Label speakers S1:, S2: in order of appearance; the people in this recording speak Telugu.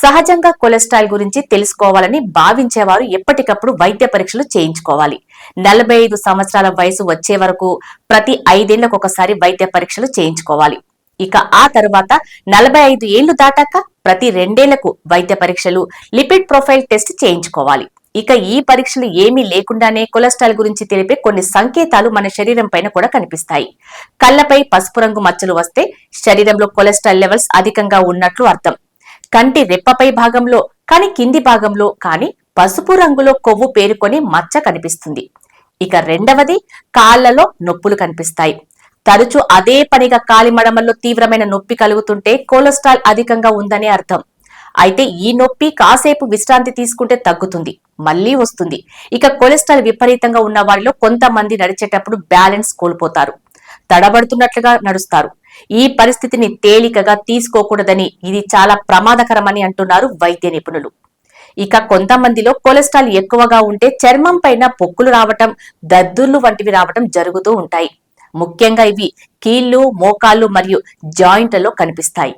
S1: సహజంగా కొలెస్ట్రాల్ గురించి తెలుసుకోవాలని భావించేవారు ఎప్పటికప్పుడు వైద్య పరీక్షలు చేయించుకోవాలి. 45 సంవత్సరాల వయసు వచ్చే వరకు ప్రతి 5 ఏళ్లకు ఒకసారి వైద్య పరీక్షలు చేయించుకోవాలి. ఇక ఆ తరువాత 45 ఏళ్లు దాటాక ప్రతి 2 ఏళ్లకు వైద్య పరీక్షలు, లిపిడ్ ప్రొఫైల్ టెస్ట్ చేయించుకోవాలి. ఇక ఈ పరీక్షలు ఏమీ లేకుండానే కొలెస్ట్రాల్ గురించి తెలిపే కొన్ని సంకేతాలు మన శరీరం పైన కూడా కనిపిస్తాయి. కళ్లపై పసుపు రంగు మచ్చలు వస్తే శరీరంలో కొలెస్ట్రాల్ లెవెల్స్ అధికంగా ఉన్నట్లు అర్థం. కంటి రెప్పపై భాగంలో కాని కింది భాగంలో కాని పసుపు రంగులో కొవ్వు పేరుకొని మచ్చ కనిపిస్తుంది. ఇక రెండవది, కాళ్లలో నొప్పులు కనిపిస్తాయి. తరచూ అదే పనిగా కాలి మడమల్లో తీవ్రమైన నొప్పి కలుగుతుంటే కొలెస్ట్రాల్ అధికంగా ఉందని అర్థం. అయితే ఈ నొప్పి కాసేపు విశ్రాంతి తీసుకుంటే తగ్గుతుంది, మళ్లీ వస్తుంది. ఇక కొలెస్ట్రాల్ విపరీతంగా ఉన్న వారిలో కొంతమంది నడిచేటప్పుడు బ్యాలెన్స్ కోల్పోతారు, తడబడుతున్నట్లుగా నడుస్తారు. ఈ పరిస్థితిని తేలికగా తీసుకోకూడదని, ఇది చాలా ప్రమాదకరమని అంటున్నారు వైద్య నిపుణులు. ఇక కొంతమందిలో కొలెస్ట్రాల్ ఎక్కువగా ఉంటే చర్మం పైన పొక్కులు రావటం, దద్దుర్లు వంటివి రావటం జరుగుతూ ఉంటాయి. ముఖ్యంగా ఇవి కీళ్లు, మోకాళ్లు మరియు జాయింట్లలో కనిపిస్తాయి.